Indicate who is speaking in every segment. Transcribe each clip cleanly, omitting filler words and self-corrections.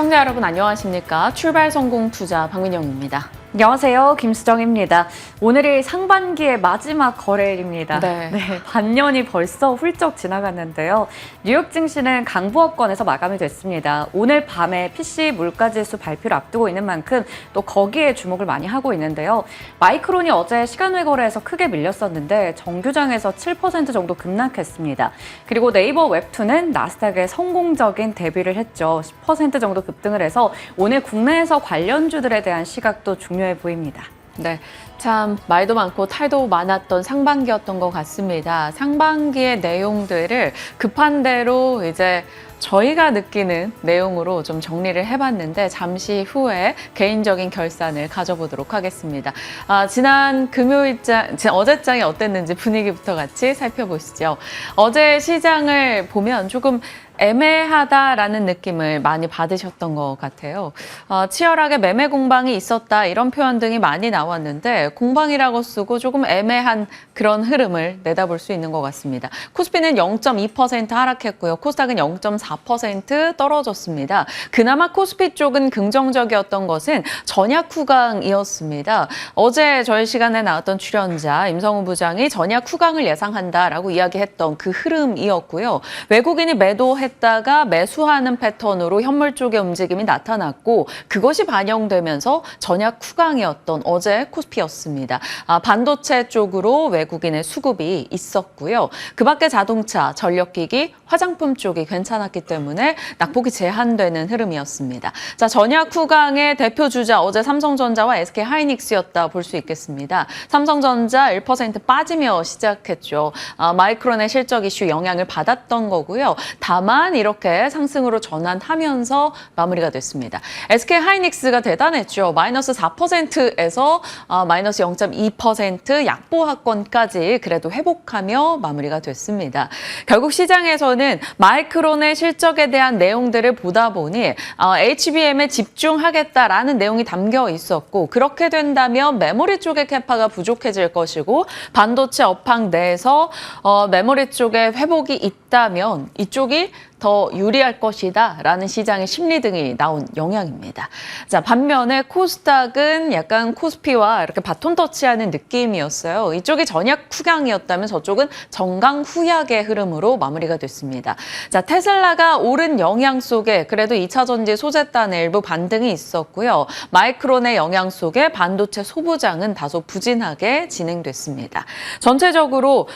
Speaker 1: 시청자 여러분 안녕하십니까? 출발 성공 투자 박민영입니다.
Speaker 2: 안녕하세요. 김수정입니다. 오늘이 상반기의 마지막 거래일입니다.
Speaker 1: 네.
Speaker 2: 반년이 벌써 훌쩍 지나갔는데요. 뉴욕 증시는 강보합권에서 마감이 됐습니다. 오늘 밤에 PC 물가지수 발표를 앞두고 있는 만큼 또 거기에 주목을 많이 하고 있는데요. 마이크론이 어제 시간외 거래에서 크게 밀렸었는데 정규장에서 7% 정도 급락했습니다. 그리고 네이버 웹2는 나스닥에 성공적인 데뷔를 했죠. 10% 정도 급등을 해서 오늘 국내에서 관련주들에 대한 시각도 중요해 보입니다.
Speaker 1: 네, 참 말도 많고 탈도 많았던 상반기였던 것 같습니다. 상반기의 내용들을 급한 대로 이제 저희가 느끼는 내용으로 좀 정리를 해봤는데 잠시 후에 개인적인 결산을 가져보도록 하겠습니다. 지난 금요일장, 어제장이 어땠는지 분위기부터 같이 살펴보시죠. 어제 시장을 보면 조금 애매하다라는 느낌을 많이 받으셨던 것 같아요. 치열하게 매매 공방이 있었다 이런 표현 등이 많이 나왔는데 공방이라고 쓰고 조금 애매한 그런 흐름을 내다볼 수 있는 것 같습니다. 코스피는 0.2% 하락했고요. 코스닥은 0.4% 떨어졌습니다. 그나마 코스피 쪽은 긍정적이었던 것은 전약 후강이었습니다. 어제 저희 시간에 나왔던 출연자 임성훈 부장이 전약 후강을 예상한다라고 이야기했던 그 흐름이었고요. 외국인이 매도했다가 매수하는 패턴으로 현물 쪽의 움직임이 나타났고 그것이 반영되면서 전약 후강이었던 어제 코스피였습니다. 반도체 쪽으로 외국인의 수급이 있었고요. 그 밖에 자동차, 전력기기, 화장품 쪽이 괜찮았기 때문에 낙폭이 제한되는 흐름이었습니다. 자, 전약 후강의 대표 주자 어제 삼성전자와 SK하이닉스였다 볼 수 있겠습니다. 삼성전자 1% 빠지며 시작했죠. 마이크론의 실적 이슈 영향을 받았던 거고요. 다만 이렇게 상승으로 전환하면서 마무리가 됐습니다. SK하이닉스가 대단했죠. 마이너스 4%에서 마이너스 0.2% 약보합권까지 그래도 회복하며 마무리가 됐습니다. 결국 시장에서는 마이크론의 실적에 대한 내용들을 보다 보니 HBM에 집중하겠다라는 내용이 담겨 있었고 그렇게 된다면 메모리 쪽의 캐파가 부족해질 것이고 반도체 업황 내에서 메모리 쪽에 회복이 있다면 이쪽이 더 유리할 것이다 라는 시장의 심리 등이 나온 영향입니다. 자, 반면에 코스닥은 약간 코스피와 이렇게 바톤 터치하는 느낌이었어요. 이쪽이 전약 후강이었다면 저쪽은 정강 후약의 흐름으로 마무리가 됐습니다. 자, 테슬라가 오른 영향 속에 그래도 2차 전지 소재단의 일부 반등이 있었고요. 마이크론의 영향 속에 반도체 소부장은 다소 부진하게 진행됐습니다. 전체적으로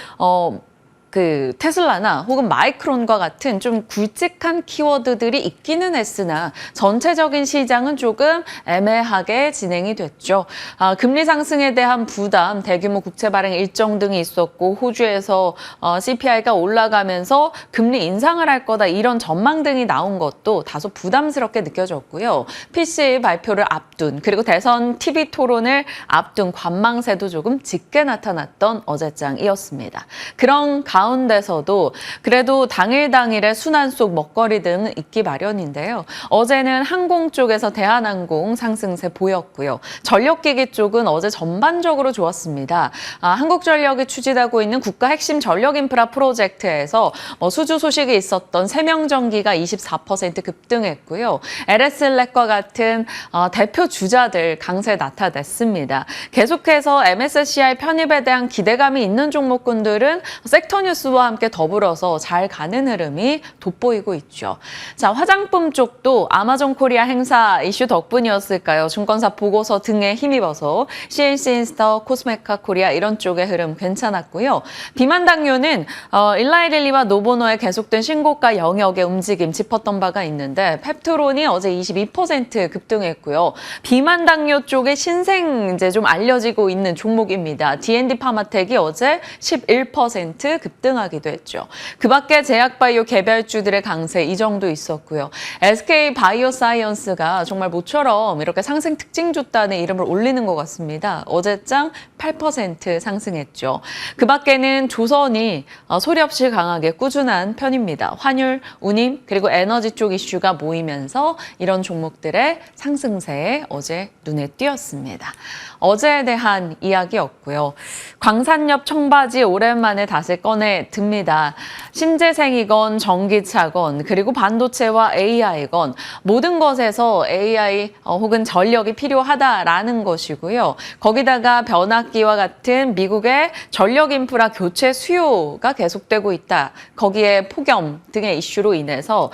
Speaker 1: 테슬라나 혹은 마이크론과 같은 좀 굵직한 키워드들이 있기는 했으나 전체적인 시장은 조금 애매하게 진행이 됐죠. 금리 상승에 대한 부담, 대규모 국채 발행 일정 등이 있었고 호주에서 CPI가 올라가면서 금리 인상을 할 거다 이런 전망 등이 나온 것도 다소 부담스럽게 느껴졌고요. PC 발표를 앞둔 그리고 대선 TV 토론을 앞둔 관망세도 조금 짙게 나타났던 어제장이었습니다. 그런 가운데서도 그래도 당일에 순환 속 먹거리 등은 있기 마련인데요. 어제는 항공 쪽에서 대한항공 상승세 보였고요. 전력기기 쪽은 어제 전반적으로 좋았습니다. 한국전력이 추진하고 있는 국가 핵심 전력 인프라 프로젝트에서 수주 소식이 있었던 세명전기가 24% 급등했고요. LSLEC과 같은 대표 주자들 강세 나타냈습니다. 계속해서 MSCI 편입에 대한 기대감이 있는 종목군들은 섹터 뉴스와 함께 더불어서 잘 가는 흐름이 돋보이고 있죠. 자, 화장품 쪽도 아마존 코리아 행사 이슈 덕분이었을까요? 증권사 보고서 등에 힘입어서 CNC인스터, 코스메카 코리아 이런 쪽의 흐름 괜찮았고요. 비만 당뇨는 일라이릴리와 노보노의 계속된 신고가 영역의 움직임 짚었던 바가 있는데 펩트론이 어제 22% 급등했고요. 비만 당뇨 쪽의 신생 이제 좀 알려지고 있는 종목입니다. D&D 파마텍이 어제 11% 급등하기도 했죠. 그 밖에 제약바이오 개별주들의 강세 이 정도 있었고요. SK바이오사이언스가 정말 모처럼 이렇게 상승 특징 줬다는 이름을 올리는 것 같습니다. 어제장 8% 상승했죠. 그 밖에는 조선이 소리 없이 강하게 꾸준한 편입니다. 환율, 운임, 그리고 에너지 쪽 이슈가 모이면서 이런 종목들의 상승세에 어제 눈에 띄었습니다. 어제에 대한 이야기였고요. 광산엽 청바지 오랜만에 다시 꺼내 눈에 듭니다. 신재생이건 전기차건 그리고 반도체와 AI건 모든 것에서 AI 혹은 전력이 필요하다라는 것이고요. 거기다가 변압기와 같은 미국의 전력 인프라 교체 수요가 계속되고 있다. 거기에 폭염 등의 이슈로 인해서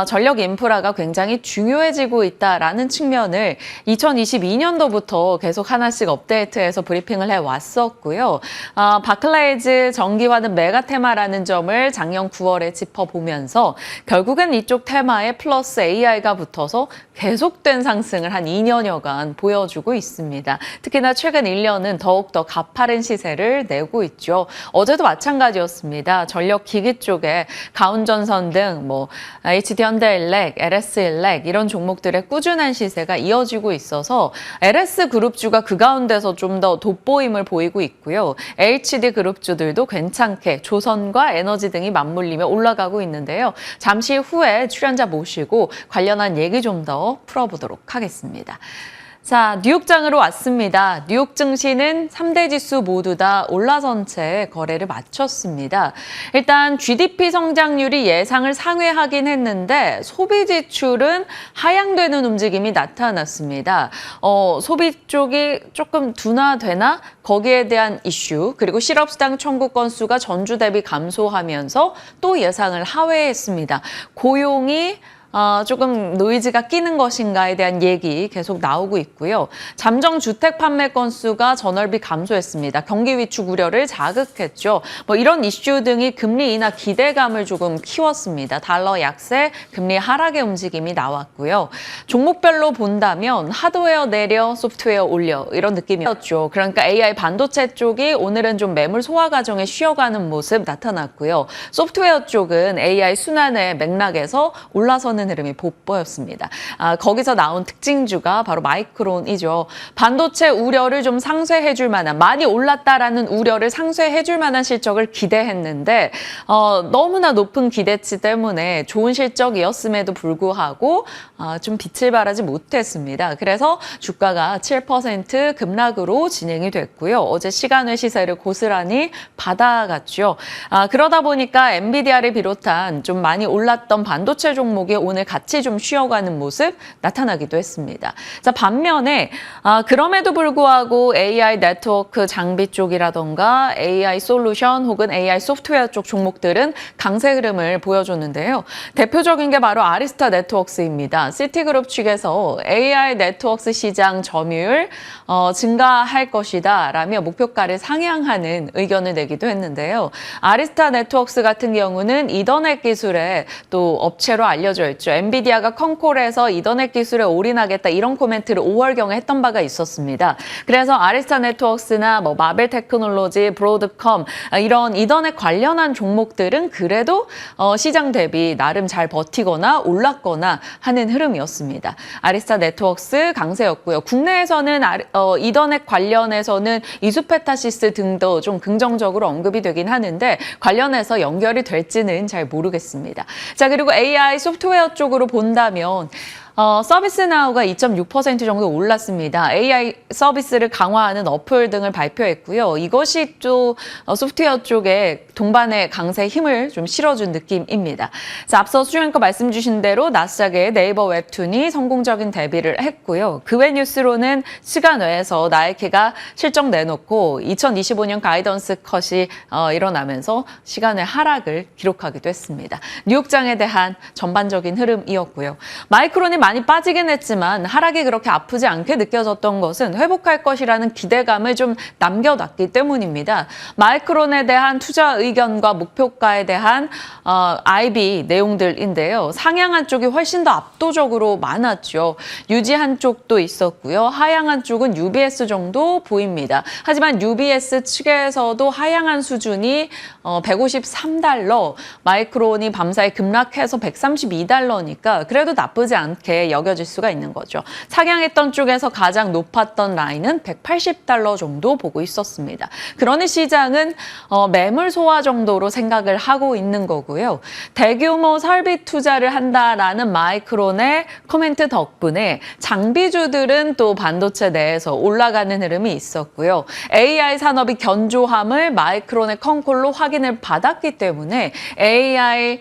Speaker 1: 전력 인프라가 굉장히 중요해지고 있다라는 측면을 2022년도부터 계속 하나씩 업데이트해서 브리핑을 해왔었고요. 바클레이즈 전기화는 메가 테마라는 점을 작년 9월에 짚어보면서 결국은 이쪽 테마에 플러스 AI가 붙어서 계속된 상승을 한 2년여간 보여주고 있습니다. 특히나 최근 1년은 더욱더 가파른 시세를 내고 있죠. 어제도 마찬가지였습니다. 전력기기 쪽에 가운전선 등 HD현대일렉, LS일렉 이런 종목들의 꾸준한 시세가 이어지고 있어서 LS그룹주가 그 가운데서 좀 더 돋보임을 보이고 있고요. HD그룹주들도 괜찮게 조선과 에너지 등이 맞물리며 올라가고 있는데요. 잠시 후에 출연자 모시고 관련한 얘기 좀 더 풀어보도록 하겠습니다. 자, 뉴욕장으로 왔습니다. 뉴욕 증시는 3대 지수 모두 다 올라선 채 거래를 마쳤습니다. 일단 GDP 성장률이 예상을 상회하긴 했는데 소비 지출은 하향되는 움직임이 나타났습니다. 소비 쪽이 조금 둔화되나? 거기에 대한 이슈, 그리고 실업수당 청구 건수가 전주 대비 감소하면서 또 예상을 하회했습니다. 고용이 조금 노이즈가 끼는 것인가에 대한 얘기 계속 나오고 있고요. 잠정 주택 판매 건수가 전월비 감소했습니다. 경기 위축 우려를 자극했죠. 이런 이슈 등이 금리 인하 기대감을 조금 키웠습니다. 달러 약세, 금리 하락의 움직임이 나왔고요. 종목별로 본다면 하드웨어 내려, 소프트웨어 올려 이런 느낌이었죠. 그러니까 AI 반도체 쪽이 오늘은 좀 매물 소화 과정에 쉬어가는 모습 나타났고요. 소프트웨어 쪽은 AI 순환의 맥락에서 올라서는 흐름이 돋보였습니다. 거기서 나온 특징주가 바로 마이크론이죠. 반도체 우려를 좀 상쇄해줄 만한, 많이 올랐다라는 우려를 상쇄해줄 만한 실적을 기대했는데 너무나 높은 기대치 때문에 좋은 실적이었음에도 불구하고 좀 빛을 발하지 못했습니다. 그래서 주가가 7% 급락으로 진행이 됐고요. 어제 시간외 시세를 고스란히 받아갔죠. 그러다 보니까 엔비디아를 비롯한 좀 많이 올랐던 반도체 종목이 오늘 같이 좀 쉬어가는 모습 나타나기도 했습니다. 자, 반면에 그럼에도 불구하고 AI 네트워크 장비 쪽이라던가 AI 솔루션 혹은 AI 소프트웨어 쪽 종목들은 강세 흐름을 보여줬는데요. 대표적인 게 바로 아리스타 네트워크스입니다. 시티그룹 측에서 AI 네트워크 시장 점유율 증가할 것이다 라며 목표가를 상향하는 의견을 내기도 했는데요. 아리스타 네트워크스 같은 경우는 이더넷 기술의 또 업체로 알려져 있죠. 엔비디아가 컨콜에서 이더넷 기술에 올인하겠다 이런 코멘트를 5월경에 했던 바가 있었습니다. 그래서 아리스타 네트워크스나 마벨 테크놀로지, 브로드컴 이런 이더넷 관련한 종목들은 그래도 시장 대비 나름 잘 버티거나 올랐거나 하는 흐름이었습니다. 아리스타 네트워크스 강세였고요. 국내에서는 이더넷 관련해서는 이수페타시스 등도 좀 긍정적으로 언급이 되긴 하는데 관련해서 연결이 될지는 잘 모르겠습니다. 자, 그리고 AI 소프트웨어 쪽으로 본다면 서비스나우가 2.6% 정도 올랐습니다. AI 서비스를 강화하는 어플 등을 발표했고요. 이것이 또 소프트웨어 쪽에 동반의 강세에 힘을 좀 실어준 느낌입니다. 자, 앞서 수정앵커 말씀 주신 대로 나스닥의 네이버 웹툰이 성공적인 데뷔를 했고요. 그 외 뉴스로는 시간 외에서 나이키가 실적 내놓고 2025년 가이던스 컷이 일어나면서 시간 외 하락을 기록하기도 했습니다. 뉴욕장에 대한 전반적인 흐름이었고요. 마이크론이 많이 빠지긴 했지만 하락이 그렇게 아프지 않게 느껴졌던 것은 회복할 것이라는 기대감을 좀 남겨놨기 때문입니다. 마이크론에 대한 투자 의견과 목표가에 대한 IB 내용들인데요. 상향한 쪽이 훨씬 더 압도적으로 많았죠. 유지한 쪽도 있었고요. 하향한 쪽은 UBS 정도 보입니다. 하지만 UBS 측에서도 하향한 수준이 153달러, 마이크론이 밤사이 급락해서 132달러니까 그래도 나쁘지 않게 게 여겨질 수가 있는 거죠. 상향했던 쪽에서 가장 높았던 라인은 $180 정도 보고 있었습니다. 그러니 시장은 매물 소화 정도로 생각을 하고 있는 거고요. 대규모 설비 투자를 한다라는 마이크론의 코멘트 덕분에 장비주들은 또 반도체 내에서 올라가는 흐름이 있었고요. AI 산업이 견조함을 마이크론의 컨콜로 확인을 받았기 때문에 AI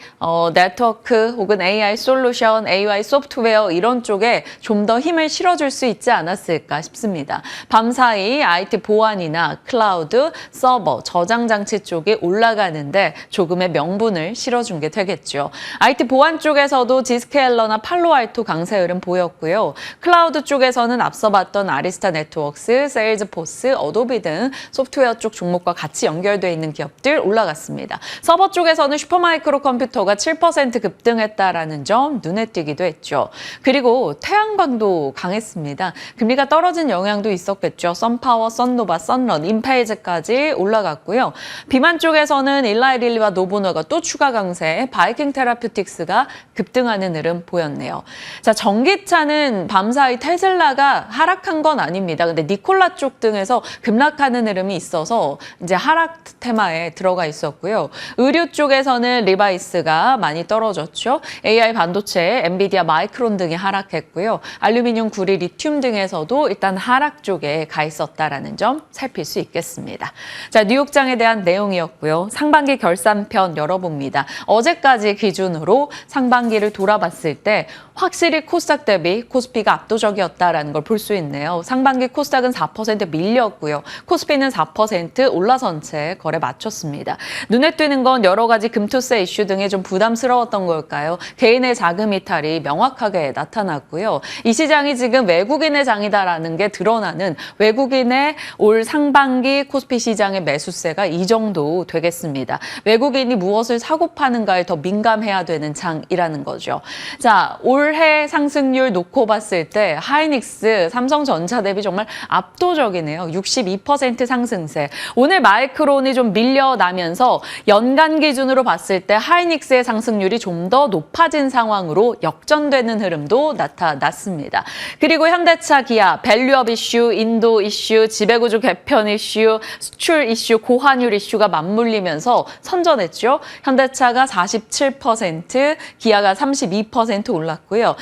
Speaker 1: 네트워크 혹은 AI 솔루션, AI 소프트웨어 이런 쪽에 좀 더 힘을 실어줄 수 있지 않았을까 싶습니다. 밤사이 IT 보안이나 클라우드, 서버, 저장 장치 쪽에 올라가는데 조금의 명분을 실어준 게 되겠죠. IT 보안 쪽에서도 지스케일러나 팔로알토 강세 흐름 보였고요. 클라우드 쪽에서는 앞서 봤던 아리스타 네트워크스, 세일즈포스, 어도비 등 소프트웨어 쪽 종목과 같이 연결되어 있는 기업들 올라갔습니다. 서버 쪽에서는 슈퍼마이크로 컴퓨터가 7% 급등했다라는 점 눈에 띄기도 했죠. 그리고 태양광도 강했습니다. 금리가 떨어진 영향도 있었겠죠. 썬파워, 썬노바, 썬런, 인페이즈까지 올라갔고요. 비만 쪽에서는 일라이릴리와 노보노가 또 추가 강세, 바이킹 테라퓨틱스가 급등하는 흐름 보였네요. 자, 전기차는 밤사이 테슬라가 하락한 건 아닙니다. 근데 니콜라 쪽 등에서 급락하는 흐름이 있어서 이제 하락 테마에 들어가 있었고요. 의류 쪽에서는 리바이스가 많이 떨어졌죠. AI 반도체, 엔비디아, 마이크론 등이 하락했고요. 알루미늄, 구리, 리튬 등에서도 일단 하락 쪽에 가 있었다라는 점 살필 수 있겠습니다. 자, 뉴욕장에 대한 내용이었고요. 상반기 결산편 열어봅니다. 어제까지 기준으로 상반기를 돌아봤을 때 확실히 코스닥 대비 코스피가 압도적이었다라는 걸 볼 수 있네요. 상반기 코스닥은 4% 밀렸고요. 코스피는 4% 올라선 채 거래 마쳤습니다. 눈에 띄는 건 여러 가지 금투세 이슈 등에 좀 부담스러웠던 걸까요? 개인의 자금 이탈이 명확하게 나타났고요. 이 시장이 지금 외국인의 장이다라는 게 드러나는 외국인의 올 상반기 코스피 시장의 매수세가 이 정도 되겠습니다. 외국인이 무엇을 사고 파는가에 더 민감해야 되는 장이라는 거죠. 자, 올해 상승률 놓고 봤을 때 하이닉스, 삼성전자 대비 정말 압도적이네요. 62% 상승세. 오늘 마이크론이 좀 밀려나면서 연간 기준으로 봤을 때 하이닉스의 상승률이 좀 더 높아진 상황으로 역전되는 흐름도 나타났습니다. 그리고 현대차, 기아, 밸류업 이슈, 인도 이슈, 지배구조 개편 이슈, 수출 이슈, 고환율 이슈가 맞물리면서 선전했죠. 현대차가 47%, 기아가 32% 올랐고요.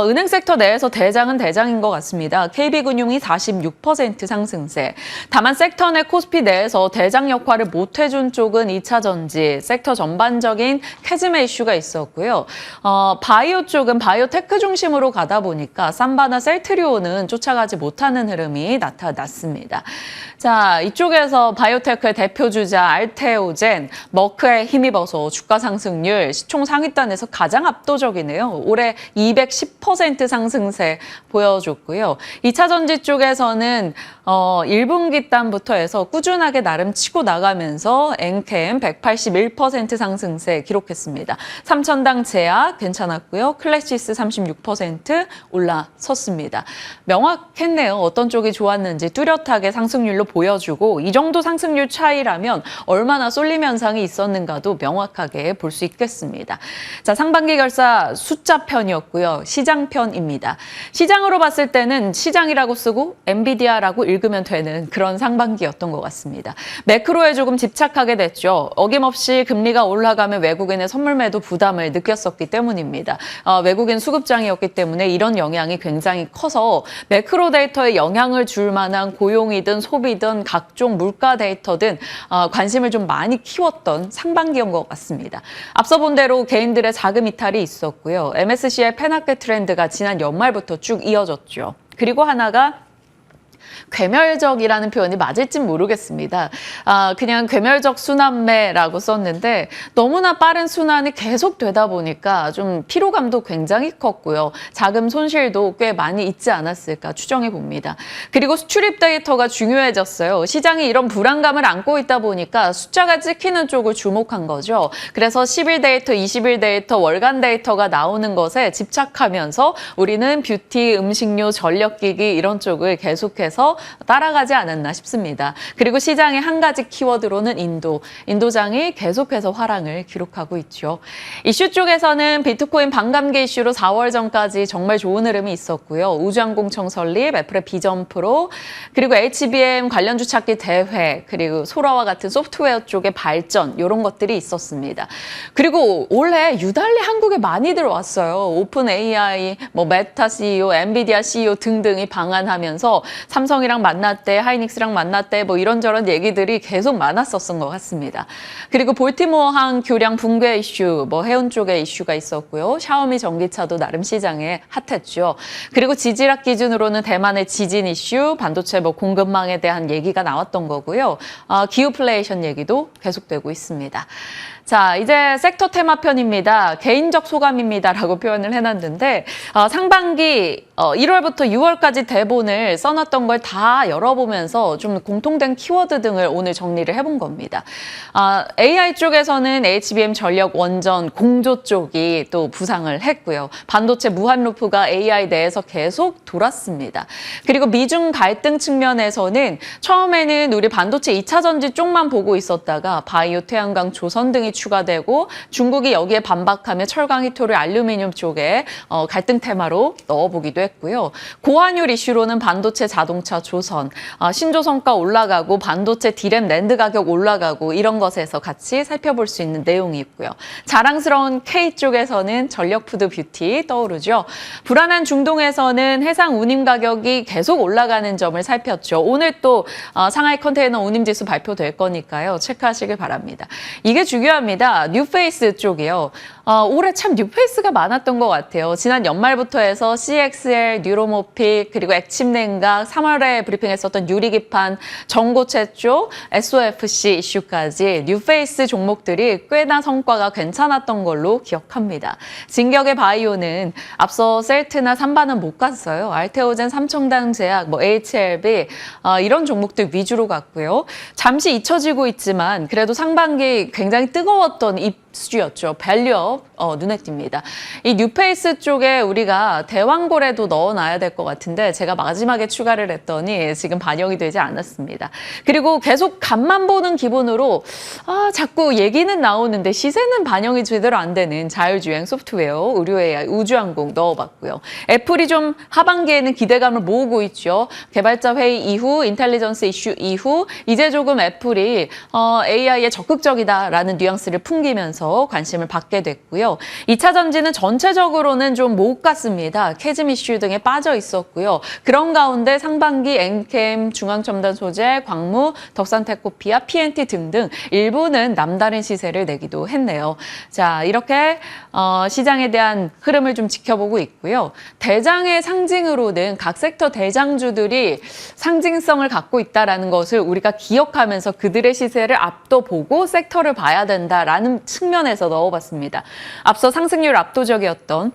Speaker 1: 은행 섹터 내에서 대장은 대장인 것 같습니다. KB금융이 46% 상승세. 다만 섹터 내 코스피 내에서 대장 역할을 못해준 쪽은 2차 전지, 섹터 전반적인 캐즘의 이슈가 있었고요. 바이오 쪽은 바이오테크 중심으로 가다 보니까 삼바나 셀트리온은 쫓아가지 못하는 흐름이 나타났습니다. 자, 이쪽에서 바이오테크의 대표주자 알테오젠, 머크에 힘입어서 주가 상승률 시총 상위단에서 가장 압도적이네요. 올해 210% 상승세 보여줬고요. 2차 전지 쪽에서는 1분기 단부터 해서 꾸준하게 나름 치고 나가면서 엔캠 181% 상승세 기록했습니다. 삼천당 제약 괜찮았고요. 클래시스 36% 올라섰습니다. 명확했네요. 어떤 쪽이 좋았는지 뚜렷하게 상승률로 보여주고 이 정도 상승률 차이라면 얼마나 쏠림 현상이 있었는가도 명확하게 볼 수 있겠습니다. 자, 상반기 결사 숫자 편이었고요. 시장 편입니다. 시장으로 봤을 때는 시장이라고 쓰고 엔비디아라고 읽으면 되는 그런 상반기였던 것 같습니다. 매크로에 조금 집착하게 됐죠. 어김없이 금리가 올라가면 외국인의 선물 매도 부담을 느꼈었기 때문입니다. 외국인 수급장이었기 때문에 이런 영향이 굉장히 커서 매크로 데이터에 영향을 줄 만한 고용이든 소비든 각종 물가 데이터든 관심을 좀 많이 키웠던 상반기인 것 같습니다. 앞서 본 대로 개인들의 자금 이탈이 있었고요. MSCI 페나켓 트렌드가 지난 연말부터 쭉 이어졌죠. 그리고 하나가 괴멸적이라는 표현이 맞을진 모르겠습니다. 그냥 괴멸적 순환매라고 썼는데 너무나 빠른 순환이 계속 되다 보니까 좀 피로감도 굉장히 컸고요. 자금 손실도 꽤 많이 있지 않았을까 추정해 봅니다. 그리고 수출입 데이터가 중요해졌어요. 시장이 이런 불안감을 안고 있다 보니까 숫자가 찍히는 쪽을 주목한 거죠. 그래서 10일 데이터, 20일 데이터, 월간 데이터가 나오는 것에 집착하면서 우리는 뷰티, 음식료, 전력기기 이런 쪽을 계속해서 생각해서 따라가지 않았나 싶습니다. 그리고 시장의 한 가지 키워드로는 인도장이 계속해서 화랑을 기록하고 있죠. 이슈 쪽에서는 비트코인 반감기 이슈로 4월 전까지 정말 좋은 흐름이 있었고요. 우주항공청 설립, 애플의 비전 프로, 그리고 HBM 관련주 찾기 대회, 그리고 소라와 같은 소프트웨어 쪽의 발전 이런 것들이 있었습니다. 그리고 올해 유달리 한국에 많이 들어왔어요. 오픈 AI, 메타 CEO, 엔비디아 CEO 등등이 방한하면서 삼성이랑 만났대, 하이닉스랑 만났대, 이런저런 얘기들이 계속 많았었던 것 같습니다. 그리고 볼티모어항 교량 붕괴 이슈, 해운 쪽에 이슈가 있었고요. 샤오미 전기차도 나름 시장에 핫했죠. 그리고 지질학 기준으로는 대만의 지진 이슈, 반도체 공급망에 대한 얘기가 나왔던 거고요. 기후플레이션 얘기도 계속되고 있습니다. 자, 이제 섹터 테마편입니다. 개인적 소감입니다라고 표현을 해놨는데 상반기 1월부터 6월까지 대본을 써놨던 걸 다 열어보면서 좀 공통된 키워드 등을 오늘 정리를 해본 겁니다. AI 쪽에서는 HBM 전력 원전 공조 쪽이 또 부상을 했고요. 반도체 무한 루프가 AI 내에서 계속 돌았습니다. 그리고 미중 갈등 측면에서는 처음에는 우리 반도체 2차 전지 쪽만 보고 있었다가 바이오, 태양광, 조선 등이 추가되고 중국이 여기에 반박하며 철강, 히토류, 알루미늄 쪽에 갈등 테마로 넣어보기도 했고요. 고환율 이슈로는 반도체, 자동차, 조선, 신조선가 올라가고 반도체 디램, 낸드 가격 올라가고 이런 것에서 같이 살펴볼 수 있는 내용이 있고요. 자랑스러운 K 쪽에서는 전력, 푸드, 뷰티 떠오르죠. 불안한 중동에서는 해상 운임 가격이 계속 올라가는 점을 살폈죠. 오늘 또 상하이 컨테이너 운임지수 발표될 거니까요. 체크하시길 바랍니다. 이게 중요합니다. 뉴페이스 쪽이요. 올해 참 뉴페이스가 많았던 것 같아요. 지난 연말부터 해서 CXL, 뉴로모픽, 그리고 액침냉각, 3월에 브리핑했었던 유리기판, 전고체 쪽, SOFC 이슈까지 뉴페이스 종목들이 꽤나 성과가 괜찮았던 걸로 기억합니다. 진격의 바이오는 앞서 셀트나 삼바는 못 갔어요. 알테오젠, 삼청당 제약, HLB 이런 종목들 위주로 갔고요. 잠시 잊혀지고 있지만 그래도 상반기 굉장히 뜨거웠던 이슈였죠. 밸류업 눈에 띕니다. 이 뉴페이스 쪽에 우리가 대왕고래도 넣어놔야 될 것 같은데 제가 마지막에 추가를 했더니 지금 반영이 되지 않았습니다. 그리고 계속 간만 보는 기분으로 자꾸 얘기는 나오는데 시세는 반영이 제대로 안 되는 자율주행 소프트웨어, 의료 AI, 우주항공 넣어봤고요. 애플이 좀 하반기에는 기대감을 모으고 있죠. 개발자 회의 이후, 인텔리전스 이슈 이후 이제 조금 애플이 AI에 적극적이다라는 뉘앙스를 풍기면서 관심을 받게 됐고요. 2차 전지는 전체적으로는 좀 못 갔습니다. 캐즘 이슈 등에 빠져 있었고요. 그런 가운데 상반기 엔캠, 중앙첨단 소재, 광무, 덕산테코피아, PNT 등등 일부는 남다른 시세를 내기도 했네요. 자, 이렇게 시장에 대한 흐름을 좀 지켜보고 있고요. 대장의 상징으로는 각 섹터 대장주들이 상징성을 갖고 있다는 것을 우리가 기억하면서 그들의 시세를 앞둬보고 섹터를 봐야 된다라는 측면에서 넣어봤습니다. 앞서 상승률 압도적이었던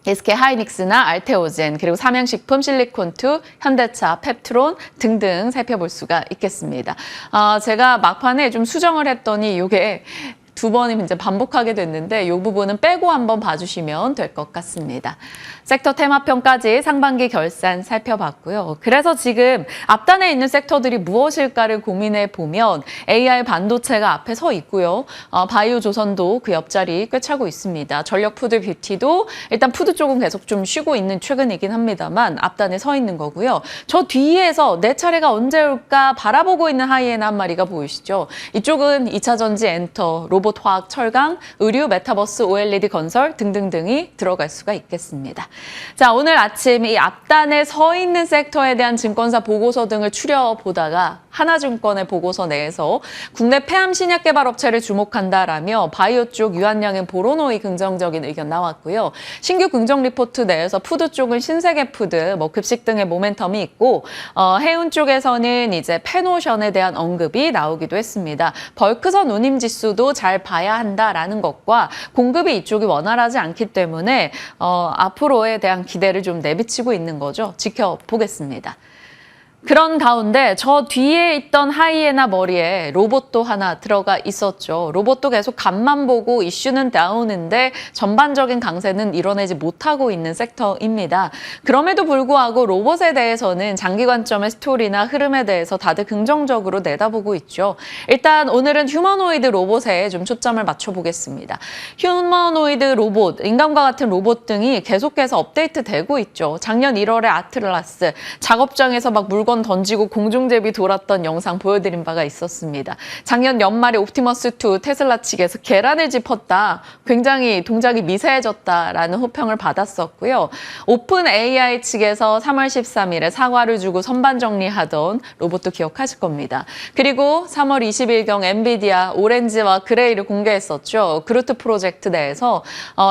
Speaker 1: SK 하이닉스나 알테오젠, 그리고 삼양식품, 실리콘투, 현대차, 펩트론 등등 살펴볼 수가 있겠습니다. 제가 막판에 좀 수정을 했더니 이게 두 번이 이제 반복하게 됐는데 이 부분은 빼고 한번 봐주시면 될 것 같습니다. 섹터 테마편까지 상반기 결산 살펴봤고요. 그래서 지금 앞단에 있는 섹터들이 무엇일까를 고민해 보면 AI 반도체가 앞에 서 있고요. 바이오 조선도 그 옆자리 꿰차고 있습니다. 전력 푸드 뷰티도 일단 푸드 쪽은 계속 좀 쉬고 있는 최근이긴 합니다만 앞단에 서 있는 거고요. 저 뒤에서 내 차례가 언제 올까 바라보고 있는 하이에나 한 마리가 보이시죠? 이쪽은 2차 전지 엔터, 로봇 화학, 철강, 의류, 메타버스, OLED 건설 등등등이 들어갈 수가 있겠습니다. 자, 오늘 아침 이 앞단에 서 있는 섹터에 대한 증권사 보고서 등을 추려보다가 하나증권의 보고서 내에서 국내 폐암 신약 개발 업체를 주목한다라며 바이오 쪽 유한양은 보로노이 긍정적인 의견 나왔고요. 신규 긍정 리포트 내에서 푸드 쪽은 신세계 푸드, 급식 등의 모멘텀이 있고 해운 쪽에서는 이제 페노션에 대한 언급이 나오기도 했습니다. 벌크선 운임 지수도 잘 봐야 한다라는 것과 공급이 이쪽이 원활하지 않기 때문에 앞으로에 대한 기대를 좀 내비치고 있는 거죠. 지켜보겠습니다. 그런 가운데 저 뒤에 있던 하이에나 머리에 로봇도 하나 들어가 있었죠. 로봇도 계속 간만 보고 이슈는 나오는데 전반적인 강세는 이뤄내지 못하고 있는 섹터입니다. 그럼에도 불구하고 로봇에 대해서는 장기 관점의 스토리나 흐름에 대해서 다들 긍정적으로 내다보고 있죠. 일단 오늘은 휴머노이드 로봇에 좀 초점을 맞춰보겠습니다. 휴머노이드 로봇, 인간과 같은 로봇 등이 계속해서 업데이트되고 있죠. 작년 1월에 아틀라스, 작업장에서 막 물건 던지고 공중제비 돌았던 영상 보여드린 바가 있었습니다. 작년 연말에 옵티머스2 테슬라 측에서 계란을 짚었다. 굉장히 동작이 미세해졌다라는 호평을 받았었고요. 오픈 AI 측에서 3월 13일에 사과를 주고 선반 정리하던 로봇도 기억하실 겁니다. 그리고 3월 20일경 엔비디아 오렌지와 그레이를 공개했었죠. 그루트 프로젝트 내에서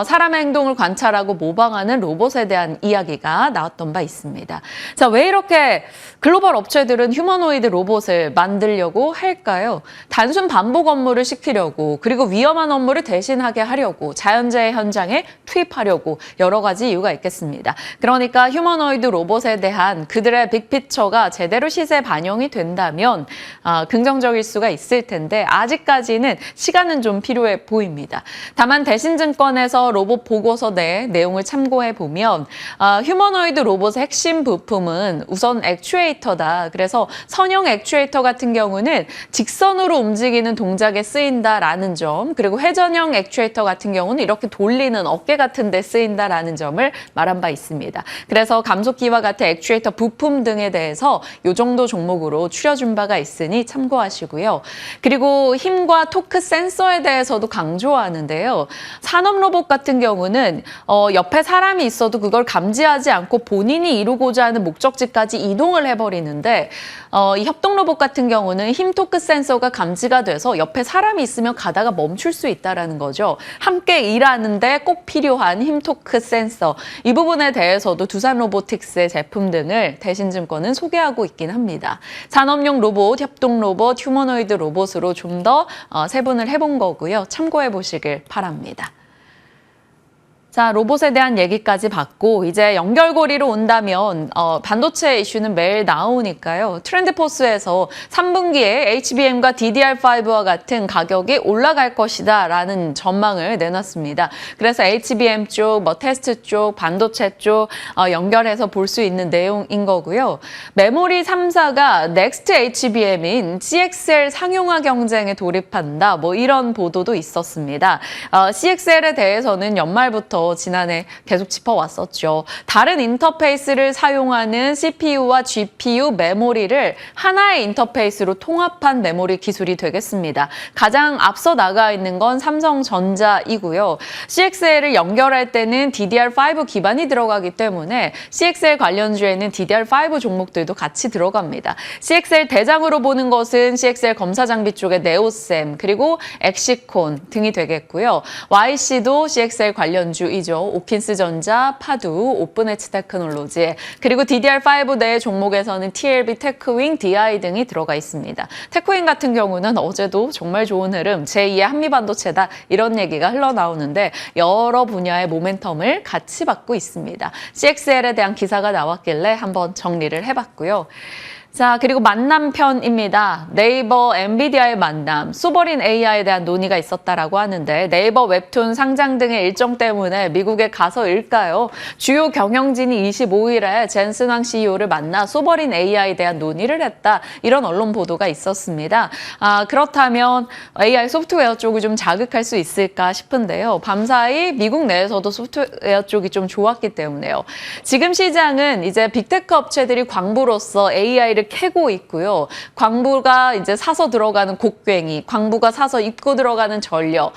Speaker 1: 사람의 행동을 관찰하고 모방하는 로봇에 대한 이야기가 나왔던 바 있습니다. 자, 왜 이렇게 글로벌 업체들은 휴머노이드 로봇을 만들려고 할까요? 단순 반복 업무를 시키려고, 그리고 위험한 업무를 대신하게 하려고, 자연재해 현장에 투입하려고 여러 가지 이유가 있겠습니다. 그러니까 휴머노이드 로봇에 대한 그들의 빅피처가 제대로 시세에 반영이 된다면 긍정적일 수가 있을 텐데 아직까지는 시간은 좀 필요해 보입니다. 다만 대신증권에서 로봇 보고서 내 내용을 참고해 보면 휴머노이드 로봇의 핵심 부품은 우선 액추에이터다. 그래서 선형 액추에이터 같은 경우는 직선으로 움직이는 동작에 쓰인다라는 점, 그리고 회전형 액추에이터 같은 경우는 이렇게 돌리는 어깨 같은 데 쓰인다라는 점을 말한 바 있습니다. 그래서 감속기와 같은 액추에이터 부품 등에 대해서 이 정도 종목으로 추려준 바가 있으니 참고하시고요. 그리고 힘과 토크 센서에 대해서도 강조하는데요. 산업 로봇 같은 경우는 옆에 사람이 있어도 그걸 감지하지 않고 본인이 이루고자 하는 목적지까지 이동을 해버리는데 이 협동 로봇 같은 경우는 힘 토크 센서가 감지가 돼서 옆에 사람이 있으면 가다가 멈출 수 있다는 거죠. 함께 일하는데 꼭 필요한 힘 토크 센서, 이 부분에 대해서도 두산 로보틱스의 제품 등을 대신증권은 소개하고 있긴 합니다. 산업용 로봇, 협동 로봇, 휴머노이드 로봇으로 좀 더 세분을 해본 거고요. 참고해 보시길 바랍니다. 자, 로봇에 대한 얘기까지 받고 이제 연결고리로 온다면 반도체 이슈는 매일 나오니까요. 트렌드포스에서 3분기에 HBM과 DDR5와 같은 가격이 올라갈 것이다 라는 전망을 내놨습니다. 그래서 HBM 쪽, 테스트 쪽, 반도체 쪽 연결해서 볼 수 있는 내용인 거고요. 메모리 3사가 넥스트 HBM인 CXL 상용화 경쟁에 돌입한다. 이런 보도도 있었습니다. CXL에 대해서는 연말부터 지난해 계속 짚어왔었죠. 다른 인터페이스를 사용하는 CPU와 GPU 메모리를 하나의 인터페이스로 통합한 메모리 기술이 되겠습니다. 가장 앞서 나가 있는 건 삼성전자이고요. CXL을 연결할 때는 DDR5 기반이 들어가기 때문에 CXL 관련주에는 DDR5 종목들도 같이 들어갑니다. CXL 대장으로 보는 것은 CXL 검사 장비 쪽의 네오셈, 그리고 엑시콘 등이 되겠고요. YC도 CXL 관련주 이죠. 오킨스전자, 파두, 오픈엣지 테크놀로지, 그리고 DDR5 내 종목에서는 TLB, 테크윙, DI 등이 들어가 있습니다. 테크윙 같은 경우는 어제도 정말 좋은 흐름, 제2의 한미반도체다 이런 얘기가 흘러나오는데 여러 분야의 모멘텀을 같이 받고 있습니다. CXL에 대한 기사가 나왔길래 한번 정리를 해봤고요. 자, 그리고 만남 편입니다. 네이버, 엔비디아의 만남, 소버린 AI에 대한 논의가 있었다라고 하는데 네이버 웹툰 상장 등의 일정 때문에 미국에 가서일까요? 주요 경영진이 25일에 젠슨 황 CEO를 만나 소버린 AI에 대한 논의를 했다. 이런 언론 보도가 있었습니다. 그렇다면 AI 소프트웨어 쪽을 좀 자극할 수 있을까 싶은데요. 밤사이 미국 내에서도 소프트웨어 쪽이 좀 좋았기 때문에요. 지금 시장은 이제 빅테크 업체들이 광부로서 AI를 캐고 있고요. 광부가 이제 사서 들어가는 곡괭이, 광부가 사서 입고 들어가는 전력,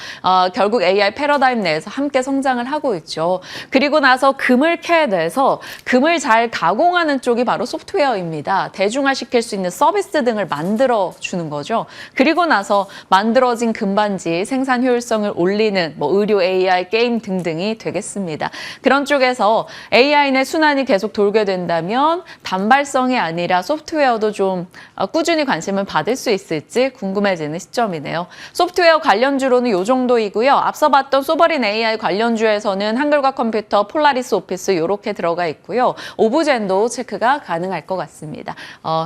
Speaker 1: 결국 AI 패러다임 내에서 함께 성장을 하고 있죠. 그리고 나서 금을 캐내서 금을 잘 가공하는 쪽이 바로 소프트웨어입니다. 대중화시킬 수 있는 서비스 등을 만들어주는 거죠. 그리고 나서 만들어진 금반지 생산 효율성을 올리는 의료 AI, 게임 등등이 되겠습니다. 그런 쪽에서 AI 내 순환이 계속 돌게 된다면 단발성이 아니라 소프트웨어 소프트웨어도 좀 꾸준히 관심을 받을 수 있을지 궁금해지는 시점이네요. 소프트웨어 관련주로는 이 정도이고요. 앞서 봤던 소버린 AI 관련주에서는 한글과 컴퓨터, 폴라리스 오피스 이렇게 들어가 있고요. 오브젠도 체크가 가능할 것 같습니다.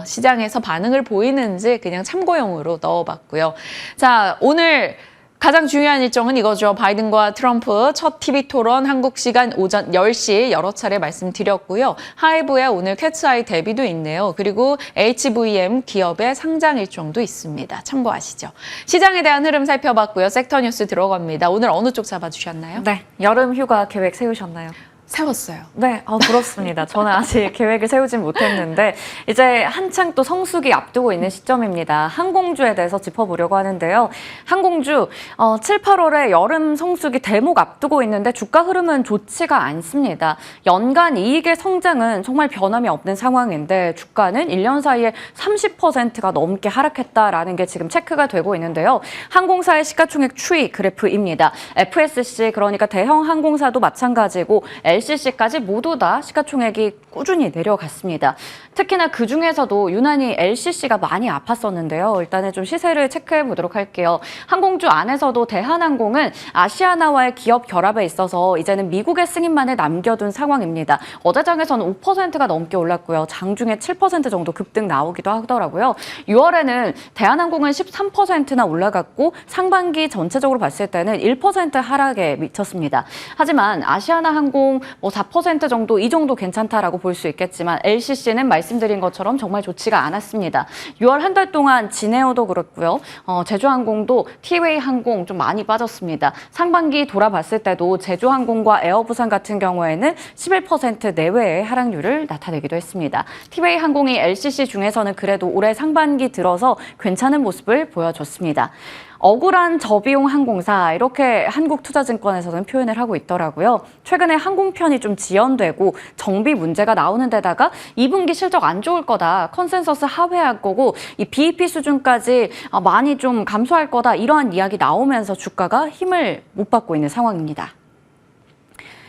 Speaker 1: 시장에서 반응을 보이는지 그냥 참고용으로 넣어봤고요. 자, 오늘 가장 중요한 일정은 이거죠. 바이든과 트럼프 첫 TV 토론 한국 시간 오전 10시 여러 차례 말씀드렸고요. 하이브의 오늘 캐츠아이 데뷔도 있네요. 그리고 HVM 기업의 상장 일정도 있습니다. 참고하시죠. 시장에 대한 흐름 살펴봤고요. 섹터 뉴스 들어갑니다. 오늘 어느 쪽 잡아주셨나요?
Speaker 2: 네, 여름 휴가 계획 세우셨나요?
Speaker 1: 세웠어요.
Speaker 2: 네, 부럽습니다. 저는 아직 계획을 세우진 못했는데 이제 한창 또 성수기 앞두고 있는 시점입니다. 항공주에 대해서 짚어보려고 하는데요. 항공주 7, 8월에 여름 성수기 대목 앞두고 있는데 주가 흐름은 좋지가 않습니다. 연간 이익의 성장은 정말 변함이 없는 상황인데 주가는 1년 사이에 30%가 넘게 하락했다라는 게 지금 체크가 되고 있는데요. 항공사의 시가총액 추이 그래프입니다. FSC 그러니까 대형 항공사도 마찬가지고 LCC까지 모두 다 시가총액이 꾸준히 내려갔습니다. 특히나 그중에서도 유난히 LCC가 많이 아팠었는데요. 일단은 좀 시세를 체크해 보도록 할게요. 항공주 안에서도 대한항공은 아시아나와의 기업 결합에 있어서 이제는 미국의 승인만을 남겨둔 상황입니다. 어제 장에서는 5%가 넘게 올랐고요. 장중에 7% 정도 급등 나오기도 하더라고요. 6월에는 대한항공은 13%나 올라갔고 상반기 전체적으로 봤을 때는 1% 하락에 미쳤습니다. 하지만 아시아나항공 4% 정도 이 정도 괜찮다라고 볼 수 있겠지만 LCC는 말씀드린 것처럼 정말 좋지가 않았습니다. 6월 한 달 동안 진에어도 그렇고요. 제주항공도 티웨이 항공 좀 많이 빠졌습니다. 상반기 돌아봤을 때도 제주항공과 에어부산 같은 경우에는 11% 내외의 하락률을 나타내기도 했습니다. 티웨이 항공이 LCC 중에서는 그래도 올해 상반기 들어서 괜찮은 모습을 보여줬습니다. 억울한 저비용 항공사 이렇게 한국투자증권에서는 표현을 하고 있더라고요. 최근에 항공편이 좀 지연되고 정비 문제가 나오는 데다가 2분기 실적 안 좋을 거다. 컨센서스 하회할 거고 이 BEP 수준까지 많이 좀 감소할 거다. 이러한 이야기 나오면서 주가가 힘을 못 받고 있는 상황입니다.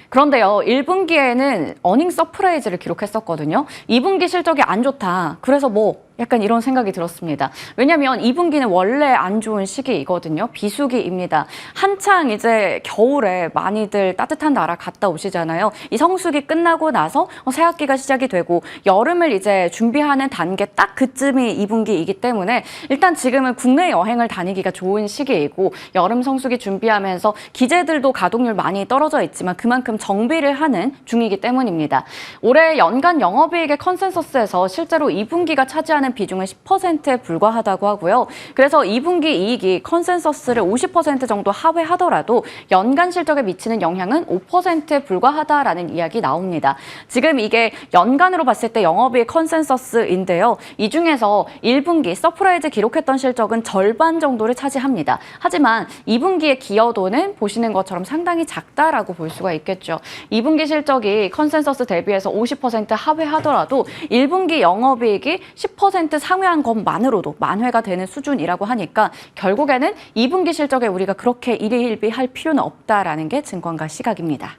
Speaker 2: 그런데요, 1분기에는 어닝 서프라이즈를 기록했었거든요. 2분기 실적이 안 좋다. 그래서 약간 이런 생각이 들었습니다. 왜냐하면 2분기는 원래 안 좋은 시기이거든요. 비수기입니다. 한창 이제 겨울에 많이들 따뜻한 나라 갔다 오시잖아요. 이 성수기 끝나고 나서 새학기가 시작이 되고 여름을 이제 준비하는 단계 딱 그쯤이 2분기이기 때문에 일단 지금은 국내 여행을 다니기가 좋은 시기이고 여름 성수기 준비하면서 기재들도 가동률 많이 떨어져 있지만 그만큼 정비를 하는 중이기 때문입니다. 올해 연간 영업이익의 컨센서스에서 실제로 2분기가 차지하는 비중은 10%에 불과하다고 하고요. 그래서 2분기 이익이 컨센서스를 50% 정도 하회하더라도 연간 실적에 미치는 영향은 5%에 불과하다라는 이야기 나옵니다. 지금 이게 연간으로 봤을 때 영업이익 컨센서스인데요. 이 중에서 1분기 서프라이즈 기록했던 실적은 절반 정도를 차지합니다. 하지만 2분기의 기여도는 보시는 것처럼 상당히 작다라고 볼 수가 있겠죠. 2분기 실적이 컨센서스 대비해서 50% 하회하더라도 1분기 영업이익이 10% 상회한 것만으로도 만회가 되는 수준이라고 하니까 결국에는 2분기 실적에 우리가 그렇게 일희일비할 필요는 없다라는 게 증권가 시각입니다.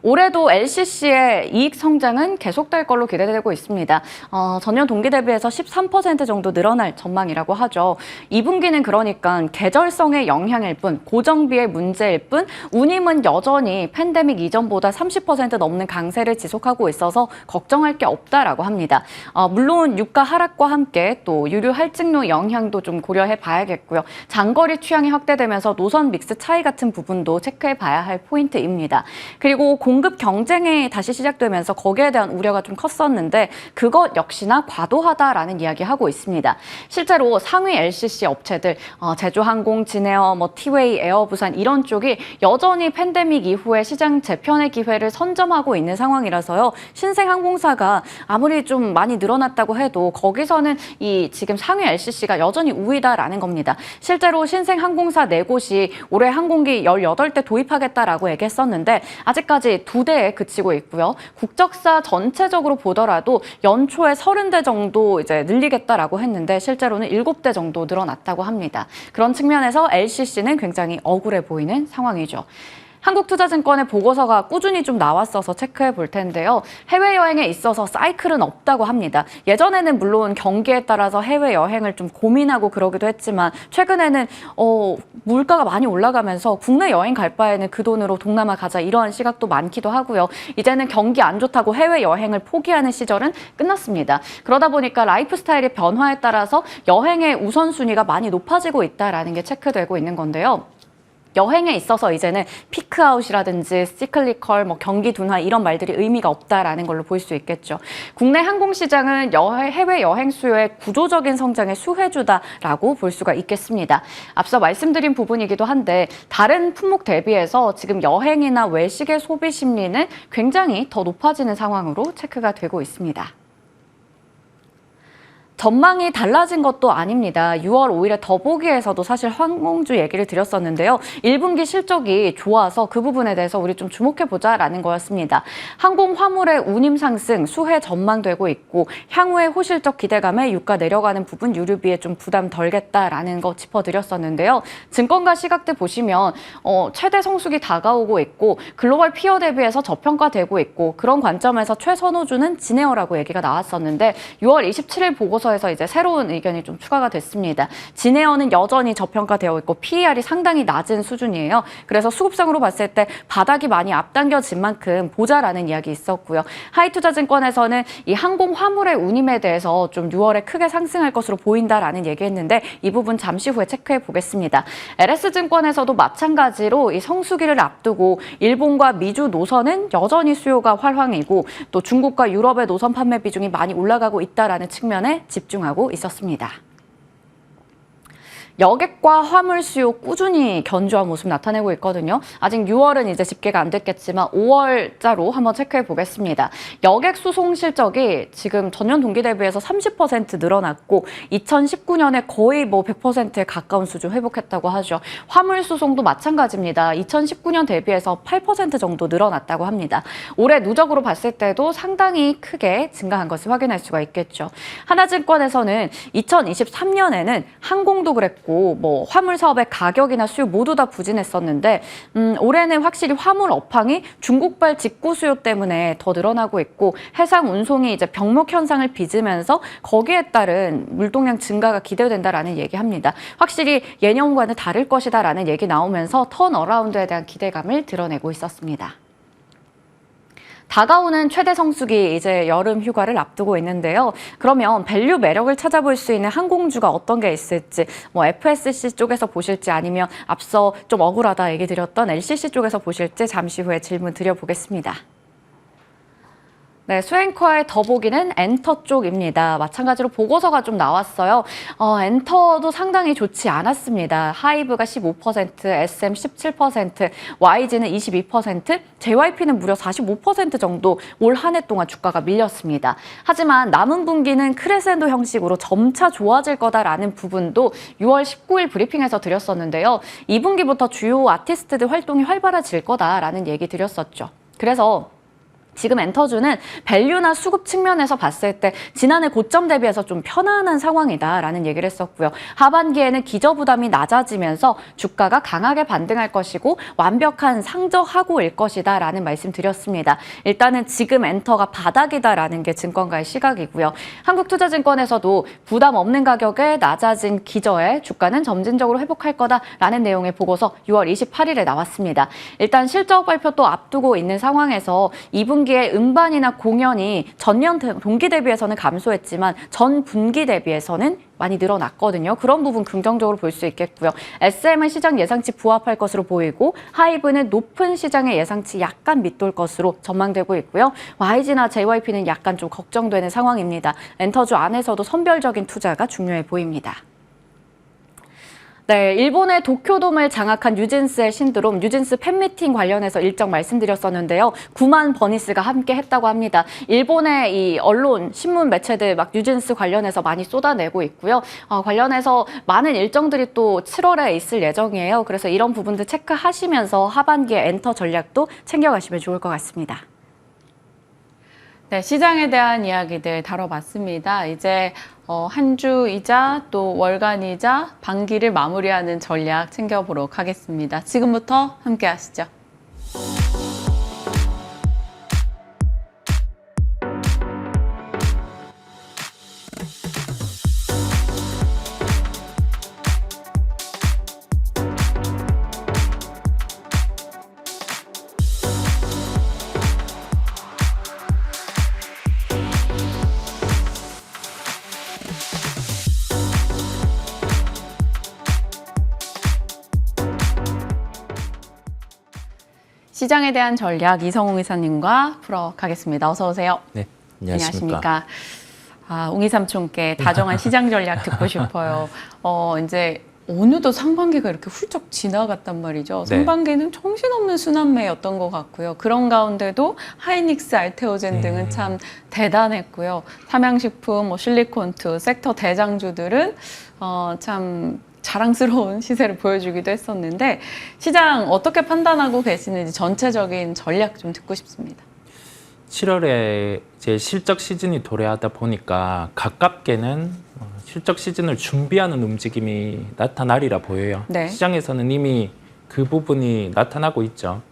Speaker 2: 올해도 LCC의 이익 성장은 계속될 걸로 기대되고 있습니다. 전년 동기 대비해서 13% 정도 늘어날 전망이라고 하죠. 2분기는 그러니까 계절성의 영향일 뿐, 고정비의 문제일 뿐, 운임은 여전히 팬데믹 이전보다 30% 넘는 강세를 지속하고 있어서 걱정할 게 없다라고 합니다. 물론 유가 하락과 함께 또 유류 할증료 영향도 좀 고려해 봐야겠고요. 장거리 취향이 확대되면서 노선 믹스 차이 같은 부분도 체크해 봐야 할 포인트입니다. 그리고 공급 경쟁이 다시 시작되면서 거기에 대한 우려가 좀 컸었는데 그것 역시나 과도하다라는 이야기하고 있습니다. 실제로 상위 LCC 업체들 제주항공, 진에어, 티웨이, 에어부산 이런 쪽이 여전히 팬데믹 이후에 시장 재편의 기회를 선점하고 있는 상황이라서요. 신생항공사가 아무리 좀 많이 늘어났다고 해도 거기서는 이 지금 상위 LCC가 여전히 우위다라는 겁니다. 실제로 신생항공사 4곳이 올해 항공기 18대 도입하겠다라고 얘기했었는데 아직까지 2대에 그치고 있고요. 국적사 전체적으로 보더라도 연초에 30대 정도 이제 늘리겠다라고 했는데 실제로는 7대 정도 늘어났다고 합니다. 그런 측면에서 LCC는 굉장히 억울해 보이는 상황이죠. 한국투자증권의 보고서가 꾸준히 좀 나왔어서 체크해 볼 텐데요. 해외여행에 있어서 사이클은 없다고 합니다. 예전에는 물론 경기에 따라서 해외여행을 좀 고민하고 그러기도 했지만 최근에는 물가가 많이 올라가면서 국내 여행 갈 바에는 그 돈으로 동남아 가자 이러한 시각도 많기도 하고요. 이제는 경기 안 좋다고 해외여행을 포기하는 시절은 끝났습니다. 그러다 보니까 라이프 스타일의 변화에 따라서 여행의 우선순위가 많이 높아지고 있다는 게 체크되고 있는 건데요. 여행에 있어서 이제는 피크아웃이라든지 시클리컬, 경기 둔화 이런 말들이 의미가 없다라는 걸로 볼 수 있겠죠. 국내 항공시장은 해외 여행 수요의 구조적인 성장의 수혜주다라고 볼 수가 있겠습니다. 앞서 말씀드린 부분이기도 한데 다른 품목 대비해서 지금 여행이나 외식의 소비 심리는 굉장히 더 높아지는 상황으로 체크가 되고 있습니다. 전망이 달라진 것도 아닙니다. 6월 5일에 더보기에서도 사실 항공주 얘기를 드렸었는데요. 1분기 실적이 좋아서 그 부분에 대해서 우리 좀 주목해보자라는 거였습니다. 항공 화물의 운임 상승, 수혜 전망되고 있고 향후의 호실적 기대감에 유가 내려가는 부분 유류비에 좀 부담 덜겠다라는 거 짚어드렸었는데요. 증권가 시각대 보시면 최대 성수기 다가오고 있고 글로벌 피어 대비해서 저평가되고 있고 그런 관점에서 최선호주는 진에어라고 얘기가 나왔었는데 6월 27일 보고서 에서 이제 새로운 의견이 좀 추가가 됐습니다. 진에어는 여전히 저평가되어 있고 PER이 상당히 낮은 수준이에요. 그래서 수급상으로 봤을 때 바닥이 많이 앞당겨진 만큼 보자라는 이야기 있었고요. 하이투자증권에서는 이 항공 화물의 운임에 대해서 좀 6월에 크게 상승할 것으로 보인다라는 얘기했는데 이 부분 잠시 후에 체크해 보겠습니다. LS증권에서도 마찬가지로 이 성수기를 앞두고 일본과 미주 노선은 여전히 수요가 활황이고 또 중국과 유럽의 노선 판매 비중이 많이 올라가고 있다라는 측면에 집중하고 있었습니다. 여객과 화물 수요 꾸준히 견조한 모습 나타내고 있거든요. 아직 6월은 이제 집계가 안 됐겠지만 5월자로 한번 체크해 보겠습니다. 여객 수송 실적이 지금 전년 동기 대비해서 30% 늘어났고 2019년에 거의 100%에 가까운 수준 회복했다고 하죠. 화물 수송도 마찬가지입니다. 2019년 대비해서 8% 정도 늘어났다고 합니다. 올해 누적으로 봤을 때도 상당히 크게 증가한 것을 확인할 수가 있겠죠. 하나증권에서는 2023년에는 항공도 그랬고 화물 사업의 가격이나 수요 모두 다 부진했었는데 올해는 확실히 화물 업황이 중국발 직구 수요 때문에 더 늘어나고 있고 해상 운송이 이제 병목 현상을 빚으면서 거기에 따른 물동량 증가가 기대된다라는 얘기합니다. 확실히 예년과는 다를 것이다라는 얘기 나오면서 턴어라운드에 대한 기대감을 드러내고 있었습니다. 다가오는 최대 성수기 이제 여름 휴가를 앞두고 있는데요. 그러면 밸류 매력을 찾아볼 수 있는 항공주가 어떤 게 있을지 FSC 쪽에서 보실지 아니면 앞서 좀 억울하다 얘기 드렸던 LCC 쪽에서 보실지 잠시 후에 질문 드려보겠습니다. 네, 수행커의 더보기는 엔터 쪽입니다. 마찬가지로 보고서가 좀 나왔어요. 엔터도 상당히 좋지 않았습니다. 하이브가 15%, SM 17%, YG는 22%, JYP는 무려 45% 정도 올 한 해 동안 주가가 밀렸습니다. 하지만 남은 분기는 크레센도 형식으로 점차 좋아질 거다라는 부분도 6월 19일 브리핑에서 드렸었는데요. 2분기부터 주요 아티스트들 활동이 활발해질 거다라는 얘기 드렸었죠. 그래서 지금 엔터주는 밸류나 수급 측면에서 봤을 때 지난해 고점 대비해서 좀 편안한 상황이다라는 얘기를 했었고요. 하반기에는 기저부담이 낮아지면서 주가가 강하게 반등할 것이고 완벽한 상저하고일 것이다라는 말씀 드렸습니다. 일단은 지금 엔터가 바닥이다라는 게 증권가의 시각이고요. 한국투자증권에서도 부담 없는 가격에 낮아진 기저에 주가는 점진적으로 회복할 거다라는 내용의 보고서 6월 28일에 나왔습니다. 일단 실적 발표 또 앞두고 있는 상황에서 2분기에 음반이나 공연이 전년 동기 대비해서는 감소했지만 전 분기 대비해서는 많이 늘어났거든요. 그런 부분 긍정적으로 볼 수 있겠고요. SM은 시장 예상치 부합할 것으로 보이고 하이브는 높은 시장의 예상치 약간 밑돌 것으로 전망되고 있고요. YG나 JYP는 약간 좀 걱정되는 상황입니다. 엔터주 안에서도 선별적인 투자가 중요해 보입니다. 네, 일본의 도쿄돔을 장악한 뉴진스의 신드롬, 뉴진스 팬미팅 관련해서 일정 말씀드렸었는데요. 9만 버니스가 함께 했다고 합니다. 일본의 이 언론, 신문 매체들 막 뉴진스 관련해서 많이 쏟아내고 있고요. 관련해서 많은 일정들이 또 7월에 있을 예정이에요. 그래서 이런 부분들 체크하시면서 하반기에 엔터 전략도 챙겨가시면 좋을 것 같습니다.
Speaker 1: 네, 시장에 대한 이야기들 다뤄봤습니다. 이제 한 주이자 또 월간이자 반기를 마무리하는 전략 챙겨보도록 하겠습니다. 지금부터 함께 하시죠. 시장에 대한 전략 이성웅 이사님과 풀어가겠습니다. 어서 오세요.
Speaker 3: 네, 안녕하십니까.
Speaker 1: 웅이 삼촌께 다정한 시장 전략 듣고 싶어요. 이제 어느덧 상반기가 이렇게 훌쩍 지나갔단 말이죠.
Speaker 3: 네.
Speaker 1: 상반기는 정신없는 순환매였던 것 같고요. 그런 가운데도 하이닉스, 알테오젠 등은 참 대단했고요. 삼양식품, 실리콘투 섹터 대장주들은 참 자랑스러운 시세를 보여주기도 했었는데 시장 어떻게 판단하고 계시는지 전체적인 전략 좀 듣고 싶습니다.
Speaker 3: 7월에 이제 실적 시즌이 도래하다 보니까 가깝게는 실적 시즌을 준비하는 움직임이 나타나리라 보여요.
Speaker 1: 네.
Speaker 3: 시장에서는 이미 그 부분이 나타나고 있죠.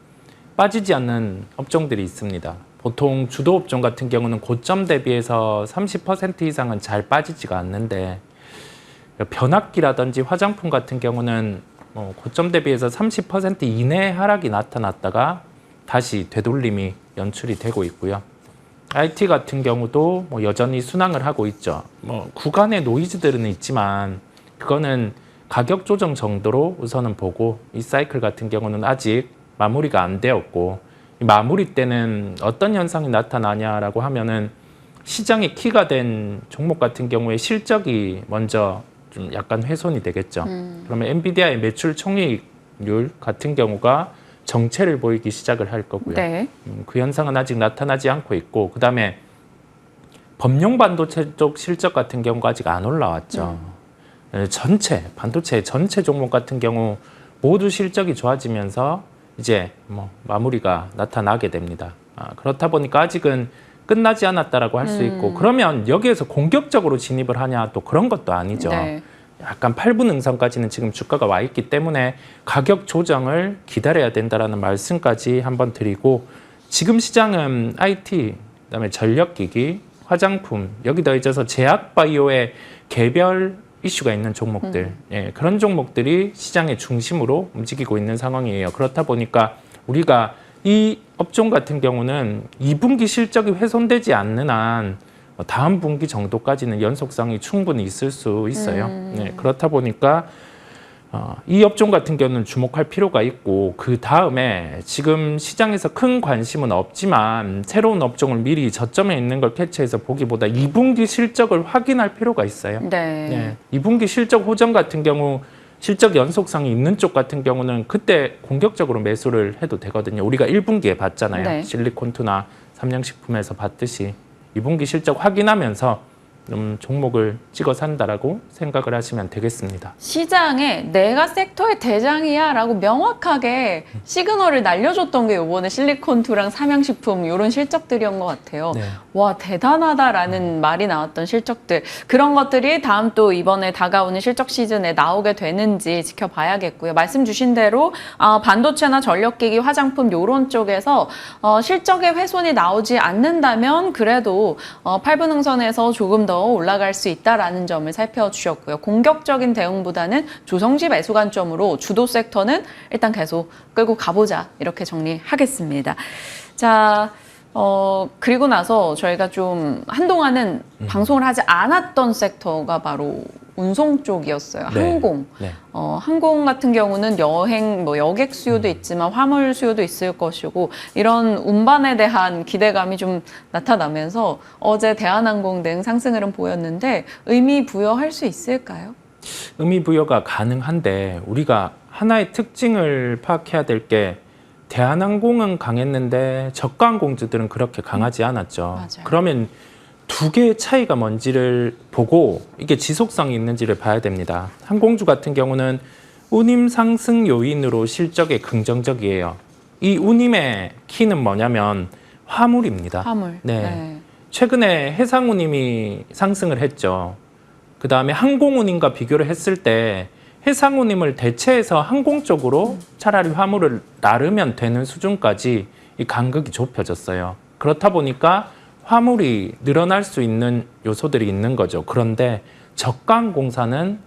Speaker 3: 빠지지 않는 업종들이 있습니다. 보통 주도 업종 같은 경우는 고점 대비해서 30% 이상은 잘 빠지지가 않는데 변압기라든지 화장품 같은 경우는 고점 대비해서 30% 이내 하락이 나타났다가 다시 되돌림이 연출이 되고 있고요. IT 같은 경우도 여전히 순항을 하고 있죠. 구간의 노이즈들은 있지만 그거는 가격 조정 정도로 우선은 보고 이 사이클 같은 경우는 아직 마무리가 안 되었고 이 마무리 때는 어떤 현상이 나타나냐라고 하면은 시장의 키가 된 종목 같은 경우에 실적이 먼저 좀 약간 훼손이 되겠죠. 그러면 엔비디아의 매출 총이익률 같은 경우가 정체를 보이기 시작을 할 거고요.
Speaker 1: 네.
Speaker 3: 그 현상은 아직 나타나지 않고 있고 그다음에 범용 반도체 쪽 실적 같은 경우가 아직 안 올라왔죠. 반도체 전체 종목 같은 경우 모두 실적이 좋아지면서 이제 마무리가 나타나게 됩니다. 그렇다 보니까 아직은 끝나지 않았다라고 할 수 있고 그러면 여기에서 공격적으로 진입을 하냐 또 그런 것도 아니죠.
Speaker 1: 네.
Speaker 3: 약간 8분 응선까지는 지금 주가가 와 있기 때문에 가격 조정을 기다려야 된다라는 말씀까지 한번 드리고 지금 시장은 IT, 그다음에 전력기기, 화장품 여기 더해져서 제약바이오의 개별 이슈가 있는 종목들 그런 종목들이 시장의 중심으로 움직이고 있는 상황이에요. 그렇다 보니까 우리가 이 업종 같은 경우는 2분기 실적이 훼손되지 않는 한 다음 분기 정도까지는 연속성이 충분히 있을 수 있어요. 그렇다 보니까 이 업종 같은 경우는 주목할 필요가 있고 그 다음에 지금 시장에서 큰 관심은 없지만 새로운 업종을 미리 저점에 있는 걸 캐치해서 보기보다 2분기 실적을 확인할 필요가 있어요.
Speaker 1: 네.
Speaker 3: 2분기 실적 호전 같은 경우 실적 연속성이 있는 쪽 같은 경우는 그때 공격적으로 매수를 해도 되거든요. 우리가 1분기에 봤잖아요.
Speaker 1: 네.
Speaker 3: 실리콘투나 삼양식품에서 봤듯이 2분기 실적 확인하면서 종목을 찍어 산다라고 생각을 하시면 되겠습니다.
Speaker 1: 시장에 내가 섹터의 대장이야 라고 명확하게 시그널을 날려줬던 게 이번에 실리콘투랑 삼양식품 이런 실적들이었던 것 같아요.
Speaker 3: 네.
Speaker 1: 와 대단하다라는 말이 나왔던 실적들 그런 것들이 다음 또 이번에 다가오는 실적 시즌에 나오게 되는지 지켜봐야겠고요. 말씀 주신 대로 반도체나 전력기기, 화장품 이런 쪽에서 실적의 훼손이 나오지 않는다면 그래도 8분 응선에서 조금 더 올라갈 수 있다라는 점을 살펴주셨고요. 공격적인 대응보다는 조성지 매수 관점으로 주도 섹터는 일단 계속 끌고 가보자 이렇게 정리하겠습니다. 자, 그리고 나서 저희가 좀 한동안은 방송을 하지 않았던 섹터가 바로 운송 쪽이었어요.
Speaker 3: 네.
Speaker 1: 항공.
Speaker 3: 네.
Speaker 1: 항공 같은 경우는 여행, 여객 수요도 있지만 화물 수요도 있을 것이고 이런 운반에 대한 기대감이 좀 나타나면서 어제 대한항공 등 상승 흐름 보였는데 의미 부여할 수 있을까요?
Speaker 3: 의미 부여가 가능한데 우리가 하나의 특징을 파악해야 될 게 대한항공은 강했는데 저가항공주들은 그렇게 강하지 않았죠.
Speaker 1: 맞아요.
Speaker 3: 그러면 두 개의 차이가 뭔지를 보고 이게 지속성이 있는지를 봐야 됩니다. 항공주 같은 경우는 운임 상승 요인으로 실적에 긍정적이에요. 이 운임의 키는 뭐냐면 화물입니다.
Speaker 1: 화물.
Speaker 3: 네. 최근에 해상 운임이 상승을 했죠. 그 다음에 항공 운임과 비교를 했을 때 해상 운임을 대체해서 항공 쪽으로 차라리 화물을 나르면 되는 수준까지 이 간극이 좁혀졌어요. 그렇다 보니까 화물이 늘어날 수 있는 요소들이 있는 거죠. 그런데 저가항공사는